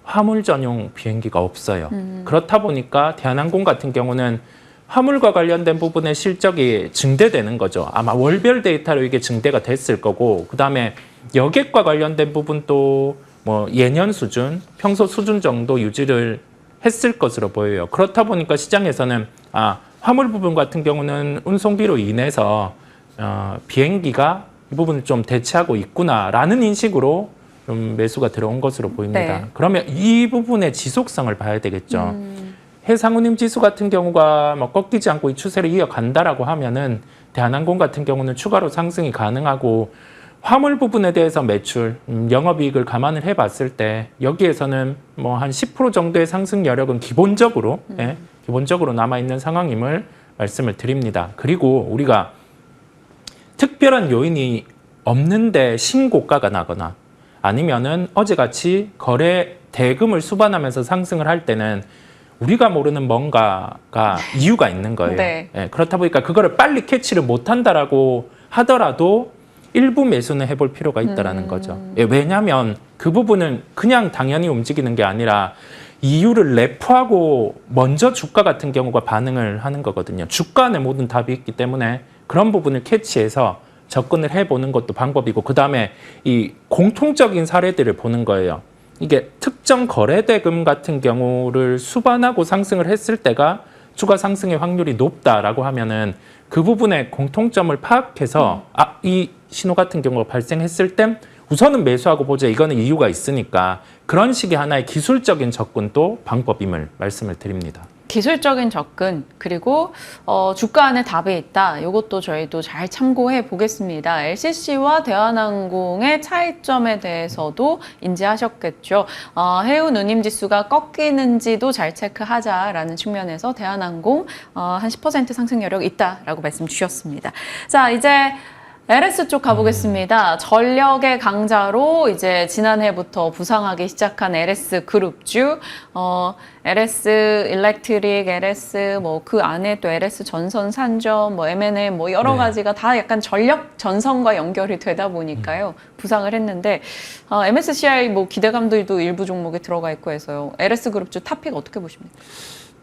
Speaker 3: 화물 전용 비행기가 없어요. 그렇다 보니까 대한항공 같은 경우는 화물과 관련된 부분의 실적이 증대되는 거죠. 아마 월별 데이터로 이게 증대가 됐을 거고 그다음에 여객과 관련된 부분도 예년 수준, 평소 수준 정도 유지를 했을 것으로 보여요. 그렇다 보니까 시장에서는 화물 부분 같은 경우는 운송비로 인해서 비행기가 이 부분을 좀 대체하고 있구나라는 인식으로 좀 매수가 들어온 것으로 보입니다.
Speaker 2: 네.
Speaker 3: 그러면 이 부분의 지속성을 봐야 되겠죠. 해상운임 지수 같은 경우가 뭐 꺾이지 않고 이 추세를 이어간다라고 하면은 대한항공 같은 경우는 추가로 상승이 가능하고 화물 부분에 대해서 매출, 영업이익을 감안을 해봤을 때 여기에서는 뭐 한 10% 정도의 상승 여력은 기본적으로 기본적으로 남아 있는 상황임을 말씀을 드립니다. 그리고 우리가 특별한 요인이 없는데 신고가가 나거나 아니면은 어제같이 거래 대금을 수반하면서 상승을 할 때는 우리가 모르는 뭔가가 이유가 있는 거예요.
Speaker 2: 네.
Speaker 3: 예, 그렇다 보니까 그거를 빨리 캐치를 못한다라고 하더라도 일부 매수는 해볼 필요가 있다라는 거죠. 예, 왜냐하면 그 부분은 그냥 당연히 움직이는 게 아니라 이유를 내포하고 먼저 주가 같은 경우가 반응을 하는 거거든요. 주가 안에 모든 답이 있기 때문에 그런 부분을 캐치해서 접근을 해보는 것도 방법이고 그 다음에 이 공통적인 사례들을 보는 거예요. 이게 특정 거래대금 같은 경우를 수반하고 상승을 했을 때가 추가 상승의 확률이 높다라고 하면은 그 부분의 공통점을 파악해서 이 신호 같은 경우가 발생했을 땐 우선은 매수하고 보자. 이거는 이유가 있으니까 그런 식의 하나의 기술적인 접근도 방법임을 말씀을 드립니다.
Speaker 1: 기술적인 접근 그리고 주가 안에 답이 있다. 이것도 저희도 잘 참고해 보겠습니다. LCC와 대한항공의 차이점에 대해서도 인지하셨겠죠. 해운 운임 지수가 꺾이는지도 잘 체크하자라는 측면에서 대한항공 한 10% 상승 여력 있다라고 말씀 주셨습니다. 자, 이제 LS 쪽 가보겠습니다. 전력의 강자로 이제 지난해부터 부상하기 시작한 LS 그룹주, LS 일렉트릭, LS 뭐 그 안에 또 LS 전선 산전, 뭐 M&M 뭐 여러 가지가 다 약간 전력 전선과 연결이 되다 보니까요 부상을 했는데 MSCI 뭐 기대감들도 일부 종목에 들어가 있고 해서요. LS 그룹주 탑픽 어떻게 보십니까?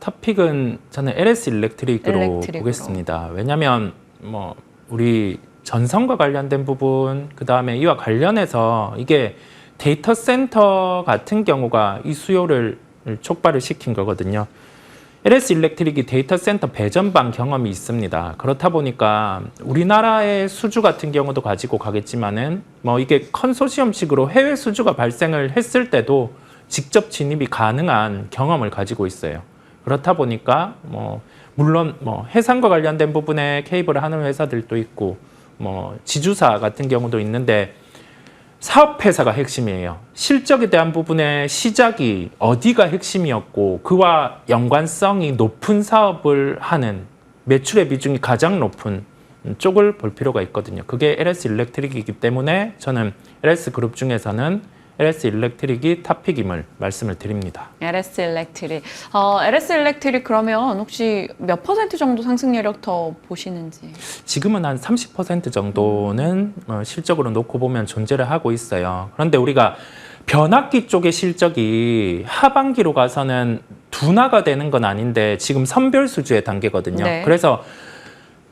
Speaker 3: 탑픽은 저는 LS 일렉트릭으로 보겠습니다. 왜냐하면 뭐 우리 전선과 관련된 부분, 그 다음에 이와 관련해서 이게 데이터 센터 같은 경우가 이 수요를 촉발을 시킨 거거든요. LS 일렉트릭이 데이터 센터 배전방 경험이 있습니다. 그렇다 보니까 우리나라의 수주 같은 경우도 가지고 가겠지만은 뭐 이게 컨소시엄식으로 해외 수주가 발생을 했을 때도 직접 진입이 가능한 경험을 가지고 있어요. 그렇다 보니까 뭐 물론 뭐 해상과 관련된 부분에 케이블을 하는 회사들도 있고 뭐 지주사 같은 경우도 있는데 사업회사가 핵심이에요. 실적에 대한 부분의 시작이 어디가 핵심이었고 그와 연관성이 높은 사업을 하는 매출의 비중이 가장 높은 쪽을 볼 필요가 있거든요. 그게 LS 일렉트릭이기 때문에 저는 LS 그룹 중에서는 LS 일렉트릭이 탑픽임을 말씀을 드립니다.
Speaker 1: LS 일렉트릭. LS 일렉트릭 그러면 혹시 몇 % 정도 상승 여력 더 보시는지?
Speaker 3: 지금은 한 30% 정도는 실적으로 놓고 보면 존재를 하고 있어요. 그런데 우리가 변압기 쪽의 실적이 하반기로 가서는 둔화가 되는 건 아닌데 지금 선별 수주의 단계거든요.
Speaker 1: 네.
Speaker 3: 그래서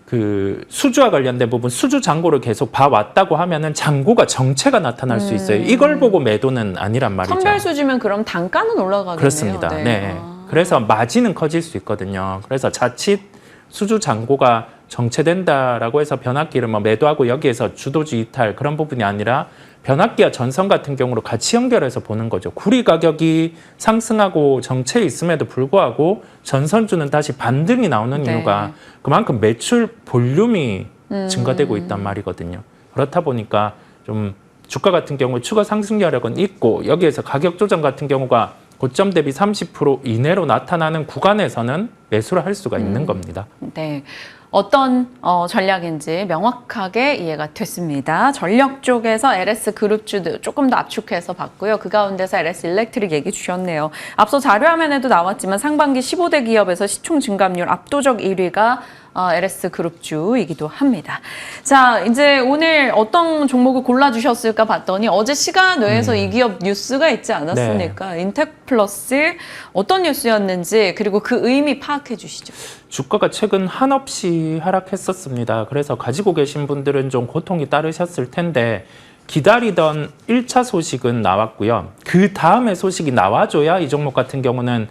Speaker 3: 그 수주와 관련된 부분, 수주 잔고를 계속 봐왔다고 하면은 잔고가 정체가 나타날 수 있어요. 이걸 보고 매도는 아니란 말이죠.
Speaker 1: 선별 수주면 그럼 단가는 올라가겠네요.
Speaker 3: 그렇습니다. 네. 그래서 마진은 커질 수 있거든요. 그래서 자칫 수주 잔고가 정체된다라고 해서 변압기를 뭐 매도하고 여기에서 주도주 이탈 그런 부분이 아니라 변압기와 전선 같은 경우로 같이 연결해서 보는 거죠. 구리 가격이 상승하고 정체해 있음에도 불구하고 전선주는 다시 반등이 나오는 이유가 그만큼 매출 볼륨이 증가되고 있단 말이거든요. 그렇다 보니까 좀 주가 같은 경우 추가 상승 여력은 있고 여기에서 가격 조정 같은 경우가 고점 대비 30% 이내로 나타나는 구간에서는 매수를 할 수가 있는 겁니다.
Speaker 1: 네. 어떤 전략인지 명확하게 이해가 됐습니다. 전력 쪽에서 LS 그룹주들 조금 더 압축해서 봤고요. 그 가운데서 LS 일렉트릭 얘기 주셨네요. 앞서 자료화면에도 나왔지만 상반기 15대 기업에서 시총 증감률 압도적 1위가 LS 그룹주이기도 합니다. 자, 이제 오늘 어떤 종목을 골라주셨을까 봤더니 어제 시간 외에서 이 기업 뉴스가 있지 않았습니까? 인텍플러스 어떤 뉴스였는지 그리고 그 의미 파악해 주시죠.
Speaker 3: 주가가 최근 한없이 하락했었습니다. 그래서 가지고 계신 분들은 좀 고통이 따르셨을 텐데 기다리던 1차 소식은 나왔고요. 그 다음에 소식이 나와줘야 이 종목 같은 경우는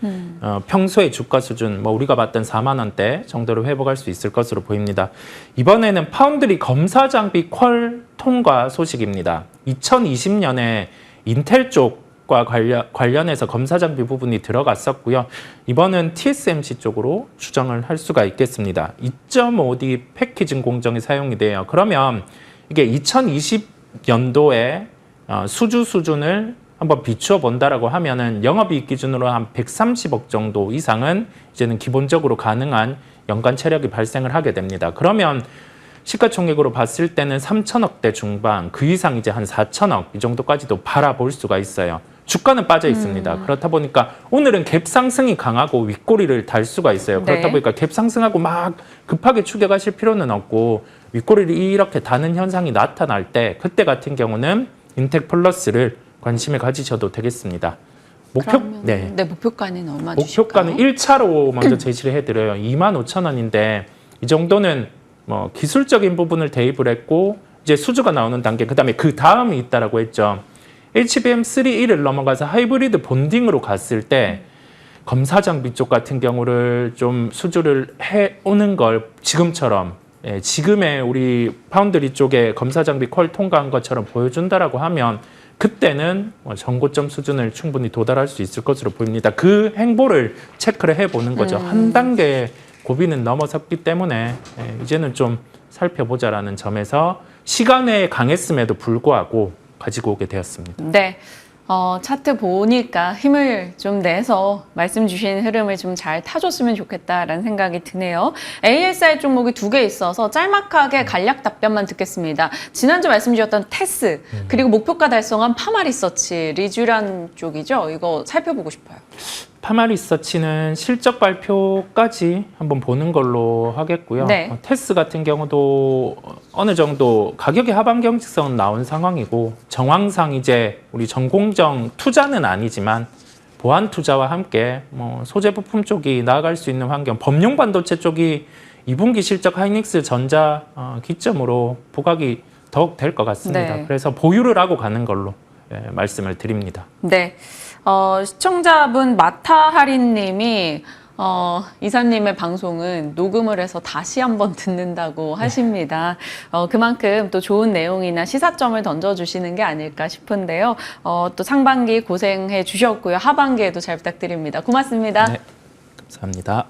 Speaker 3: 평소의 주가 수준, 뭐 우리가 봤던 4만 원대 정도로 회복할 수 있을 것으로 보입니다. 이번에는 파운드리 검사 장비 퀄 통과 소식입니다. 2020년에 인텔 쪽과 관련해서 검사 장비 부분이 들어갔었고요. 이번은 TSMC 쪽으로 추정을 할 수가 있겠습니다. 2.5D 패키징 공정이 사용이 돼요. 그러면 이게 2020년도에 수주 수준을 한번 비추어 본다라고 하면은 영업이익 기준으로 한 130억 정도 이상은 이제는 기본적으로 가능한 연간 체력이 발생을 하게 됩니다. 그러면 시가총액으로 봤을 때는 3천억대 중반, 그 이상 이제 한 4천억 이 정도까지도 바라볼 수가 있어요. 주가는 빠져 있습니다. 그렇다 보니까 오늘은 갭 상승이 강하고 윗꼬리를 달 수가 있어요. 그렇다
Speaker 1: 네.
Speaker 3: 보니까 갭 상승하고 막 급하게 추격하실 필요는 없고 윗꼬리를 이렇게 다는 현상이 나타날 때 그때 같은 경우는 인텍 플러스를 관심을 가지셔도 되겠습니다.
Speaker 1: 네, 목표가는 얼마
Speaker 3: 목표가는
Speaker 1: 주실까요?
Speaker 3: 1차로 먼저 제시를 해드려요. 25,000원인데 이 정도는 뭐 기술적인 부분을 대입을 했고 이제 수주가 나오는 단계, 그다음에 그 다음이 있다라고 했죠. HBM3E를 넘어가서 하이브리드 본딩으로 갔을 때 검사 장비 쪽 같은 경우를 좀 수주를 해오는 걸 지금처럼, 지금의 우리 파운드리 쪽에 검사 장비 퀄 통과한 것처럼 보여준다라고 하면 그때는 전고점 수준을 충분히 도달할 수 있을 것으로 보입니다. 그 행보를 체크를 해보는 거죠. 한 단계 고비는 넘어섰기 때문에 이제는 좀 살펴보자라는 점에서 시간에 강했음에도 불구하고 가지고 오게 되었습니다.
Speaker 1: 네. 차트 보니까 힘을 좀 내서 말씀 주신 흐름을 좀 잘 타줬으면 좋겠다라는 생각이 드네요. ASR 종목이 2개 있어서 짤막하게 간략 답변만 듣겠습니다. 지난주 말씀 주셨던 테스, 그리고 목표가 달성한 파마리서치, 리쥬란 쪽이죠. 이거 살펴보고 싶어요.
Speaker 3: 파마리서치는 실적 발표까지 한번 보는 걸로 하겠고요.
Speaker 1: 네.
Speaker 3: 테스 같은 경우도 어느 정도 가격의 하방 경직성은 나온 상황이고 정황상 이제 우리 전공정 투자는 아니지만 보안 투자와 함께 뭐 소재 부품 쪽이 나아갈 수 있는 환경, 범용 반도체 쪽이 2분기 실적 하이닉스 전자 기점으로 부각이 더욱 될 것 같습니다.
Speaker 1: 네.
Speaker 3: 그래서 보유를 하고 가는 걸로 말씀을 드립니다.
Speaker 1: 네. 시청자분 마타하린님이 이사님의 방송은 녹음을 해서 다시 한번 듣는다고 하십니다. 그만큼 또 좋은 내용이나 시사점을 던져주시는 게 아닐까 싶은데요. 또 상반기 고생해 주셨고요. 하반기에도 잘 부탁드립니다. 고맙습니다.
Speaker 3: 네, 감사합니다.